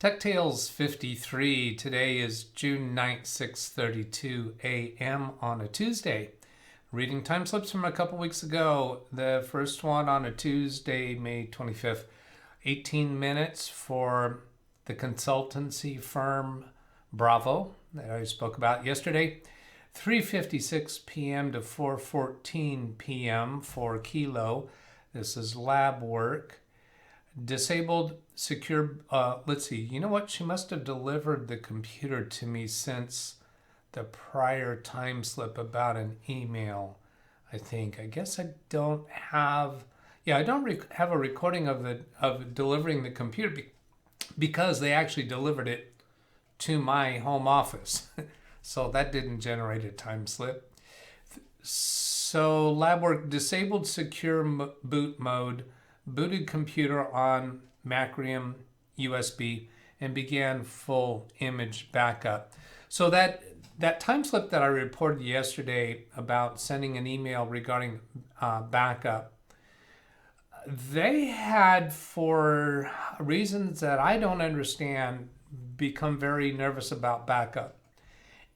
TechTales 53. Today is June 9th, 6:32 a.m. on a Tuesday. Reading time slips from a couple weeks ago. The first one on a Tuesday, May 25th. 18 minutes for the consultancy firm Bravo that I spoke about yesterday. 3:56 p.m. to 4:14 p.m. for Kilo. This is lab work. Disabled secure, let's see, you know what? She must have delivered the computer to me since the prior time slip about an email, I think. I guess I don't have, I don't have a recording of delivering the computer because they actually delivered it to my home office. So that didn't generate a time slip. So lab work, disabled secure boot mode, booted computer on Macrium USB, and began full image backup. So that time slip that I reported yesterday about sending an email regarding backup, they had, for reasons that I don't understand, become very nervous about backup.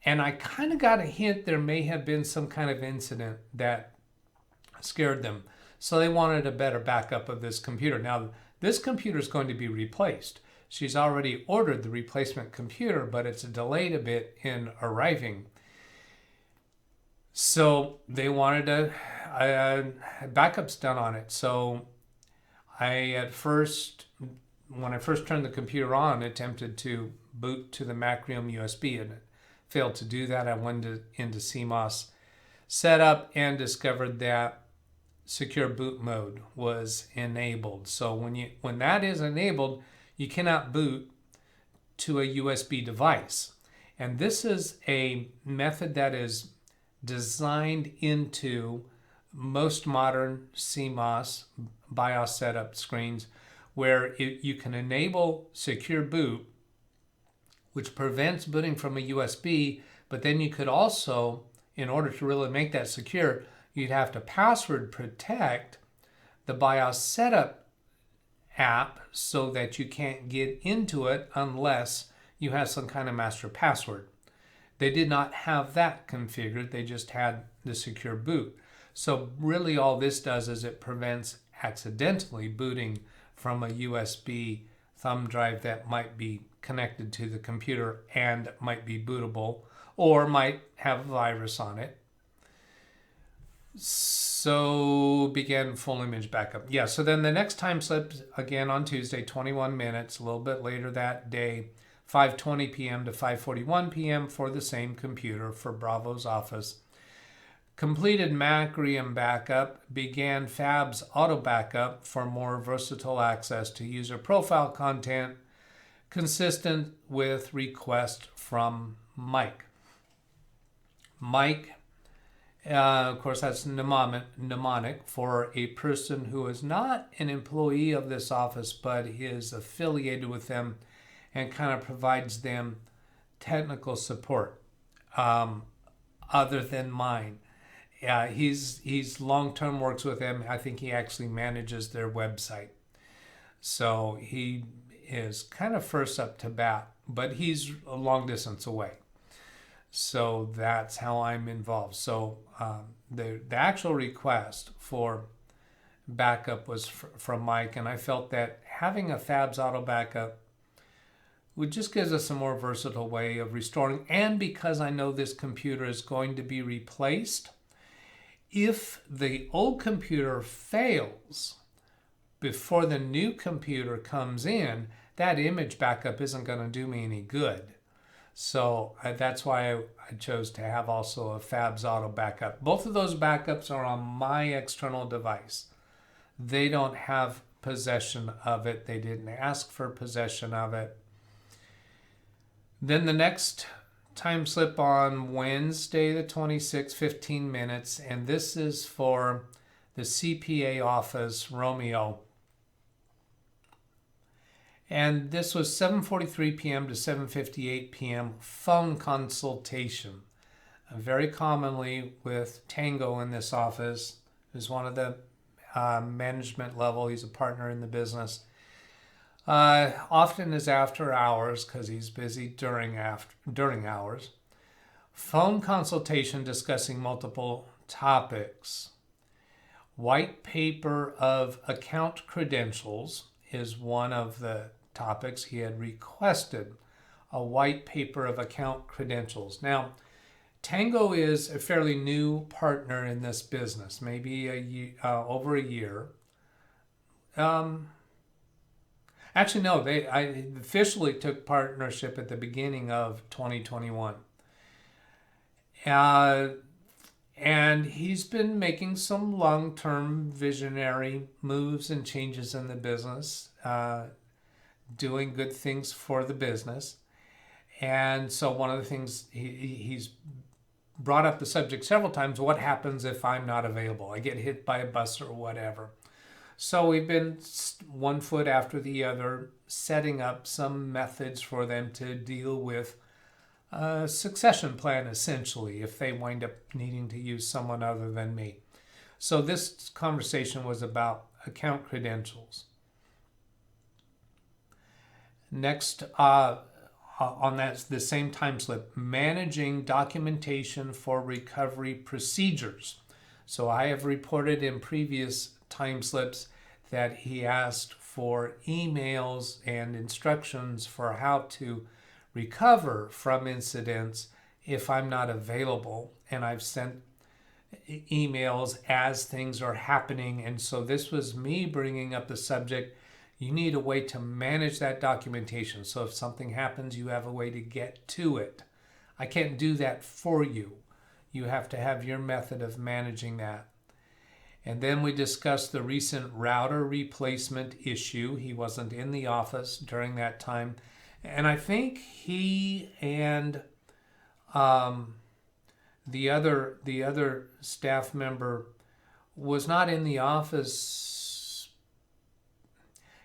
And I kind of got a hint there may have been some kind of incident that scared them. So they wanted a better backup of this computer. Now, this computer is going to be replaced. She's already ordered the replacement computer, but it's delayed a bit in arriving. So they wanted backups done on it. So when I first turned the computer on, attempted to boot to the Macrium USB, and it failed to do that. I went into CMOS setup and discovered that secure boot mode was enabled. So when that is enabled, you cannot boot to a USB device. And this is a method that is designed into most modern CMOS BIOS setup screens, where you can enable secure boot, which prevents booting from a USB, but then you could also, in order to really make that secure, you'd have to password protect the BIOS setup app so that you can't get into it unless you have some kind of master password. They did not have that configured. They just had the secure boot. So really all this does is it prevents accidentally booting from a USB thumb drive that might be connected to the computer and might be bootable or might have a virus on it. So began full image backup. Yeah, so then the next time slip, again on Tuesday, 21 minutes, a little bit later that day, 5:20 p.m. to 5:41 p.m. for the same computer for Bravo's office. Completed Macrium backup, began Fab's Autobackup for more versatile access to user profile content, consistent with request from Mike. Mike, of course, that's mnemonic for a person who is not an employee of this office, but is affiliated with them and kind of provides them technical support other than mine. He's long-term works with them. I think he actually manages their website. So he is kind of first up to bat, but he's a long distance away. So that's how I'm involved. So the actual request for backup was from Mike, and I felt that having a Fab's Auto Backup would just give us a more versatile way of restoring. And because I know this computer is going to be replaced, if the old computer fails before the new computer comes in, that image backup isn't going to do me any good. So that's why I chose to have also a Fab's Auto Backup. Both of those backups are on my external device. They don't have possession of it. They didn't ask for possession of it. Then the next time slip on Wednesday the 26th, 15 minutes, and this is for the CPA office, Romeo. And this was 7:43 p.m. to 7:58 p.m. phone consultation. Very commonly with Tango in this office, who's one of the management level. He's a partner in the business. Often is after hours because he's busy during hours. Phone consultation discussing multiple topics. White paper of account credentials is one of the topics. He had requested a white paper of account credentials. Now, Tango is a fairly new partner in this business, maybe over a year. Actually, no, I officially took partnership at the beginning of 2021. And he's been making some long-term visionary moves and changes in the business, doing good things for the business. And so one of the things he's brought up the subject several times, what happens if I'm not available? I get hit by a bus or whatever. So we've been one foot after the other, setting up some methods for them to deal with a succession plan, essentially, if they wind up needing to use someone other than me. So this conversation was about account credentials. Next, on the same time slip, managing documentation for recovery procedures. So I have reported in previous time slips that he asked for emails and instructions for how to recover from incidents if I'm not available, and I've sent emails as things are happening. And so this was me bringing up the subject. You need a way to manage that documentation, so if something happens, you have a way to get to it. I can't do that for you. You have to have your method of managing that. And then we discussed the recent router replacement issue. He wasn't in the office during that time. And I think he and the other staff member was not in the office.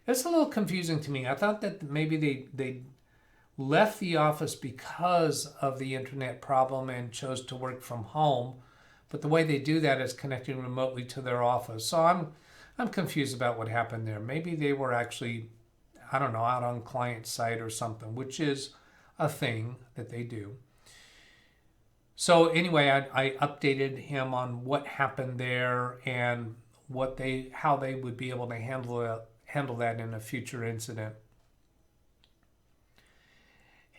It's a little confusing to me. I thought that maybe they left the office because of the internet problem and chose to work from home. But the way they do that is connecting remotely to their office. So I'm confused about what happened there. Maybe they were actually, I don't know, out on client site or something, which is a thing that they do. So anyway, I updated him on what happened there and how they would be able to handle that in a future incident.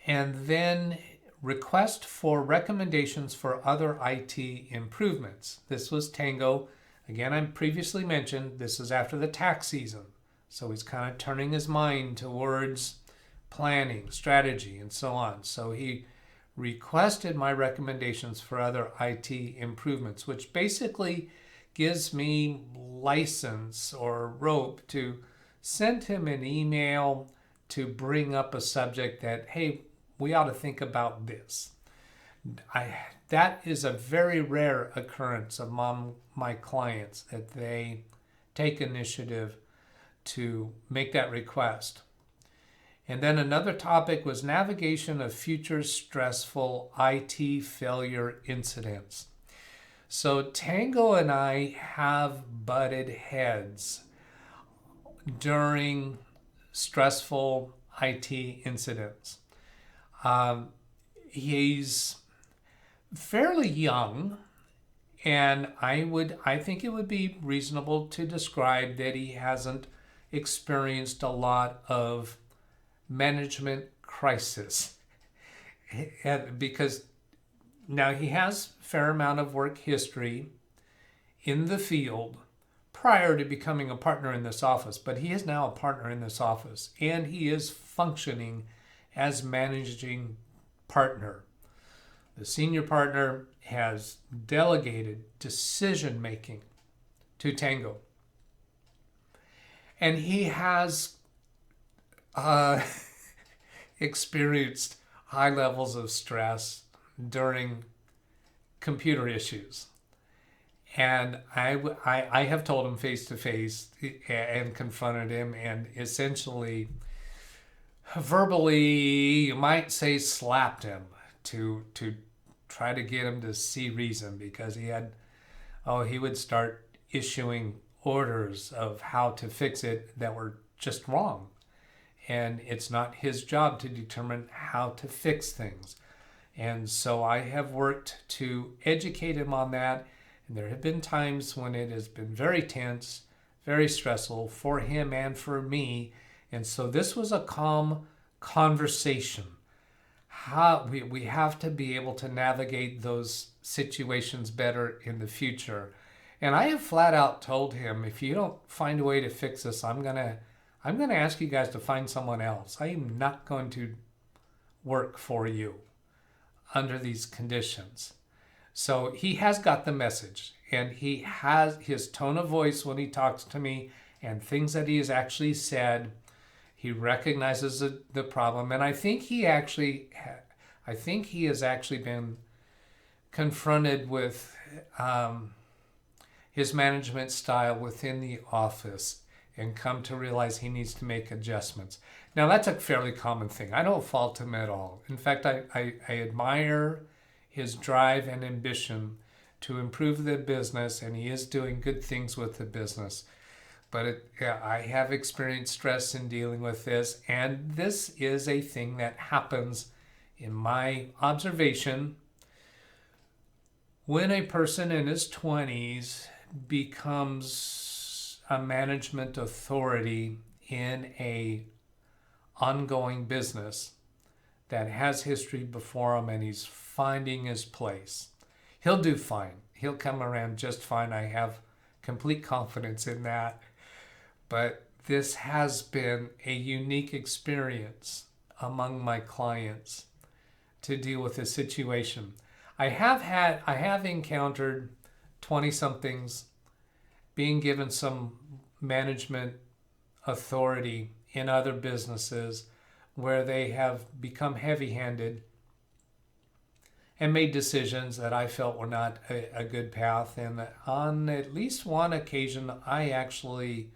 And then request for recommendations for other IT improvements. This was Tango. Again, I previously mentioned this is after the tax season. So he's kind of turning his mind towards planning, strategy, and so on. So he requested my recommendations for other IT improvements, which basically gives me license or rope to send him an email to bring up a subject that, hey, we ought to think about this. That is a very rare occurrence among my clients, that they take initiative to make that request. And then another topic was navigation of future stressful IT failure incidents. So Tango and I have butted heads during stressful IT incidents. He's fairly young, and I think it would be reasonable to describe that he hasn't experienced a lot of management crisis, because now he has a fair amount of work history in the field prior to becoming a partner in this office, but he is now a partner in this office, and he is functioning as managing partner. The senior partner has delegated decision making to Tango, and he has experienced high levels of stress during computer issues. And I have told him face to face and confronted him, and essentially verbally, you might say, slapped him to try to get him to see reason, because he would start issuing orders of how to fix it that were just wrong. and it's not his job to determine how to fix things. And so I have worked to educate him on that. And there have been times when it has been very tense, very stressful for him and for me. And so this was a calm conversation. How we have to be able to navigate those situations better in the future. And I have flat out told him, if you don't find a way to fix this, I'm gonna ask you guys to find someone else. I am not going to work for you under these conditions. So he has got the message, and he has his tone of voice when he talks to me and things that he has actually said. He recognizes the problem, and I think he has actually been confronted with his management style within the office and come to realize he needs to make adjustments. Now, that's a fairly common thing. I don't fault him at all. In fact, I admire his drive and ambition to improve the business, and he is doing good things with the business. But I have experienced stress in dealing with this, and this is a thing that happens, in my observation, when a person in his 20s becomes a management authority in a ongoing business that has history before him, and he's finding his place. He'll do fine. He'll come around just fine. I have complete confidence in that. But this has been a unique experience among my clients to deal with this situation. I have encountered 20-somethings being given some management authority in other businesses where they have become heavy-handed and made decisions that I felt were not a good path. And on at least one occasion, I actually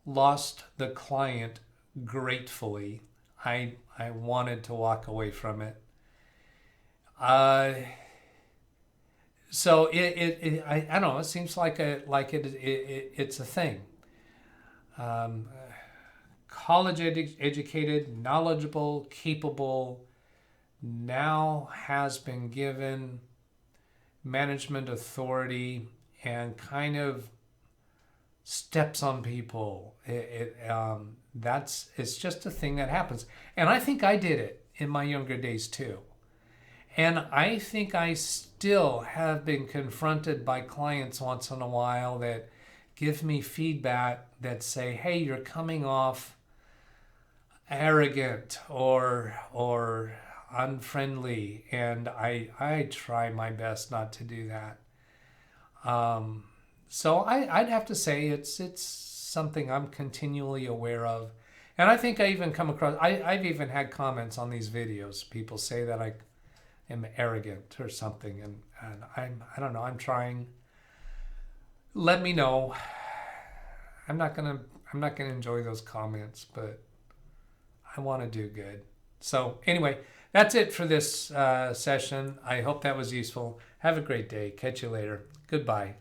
lost the client gratefully. I wanted to walk away from it. So I don't know. It seems like it's a thing. College educated, knowledgeable, capable, now has been given management authority and kind of steps on people. It's just a thing that happens. And I think I did it in my younger days too. And I think I still have been confronted by clients once in a while that give me feedback that say, hey, you're coming off arrogant or unfriendly, and I try my best not to do that. So I'd have to say it's something I'm continually aware of. And I think I even come across, I've even had comments on these videos. People say that I am arrogant or something, and I don't know, I'm trying. Let me know. I'm not gonna enjoy those comments, but I want to do good. So anyway, that's it for this session. I hope that was useful. Have a great day. Catch you later. Goodbye.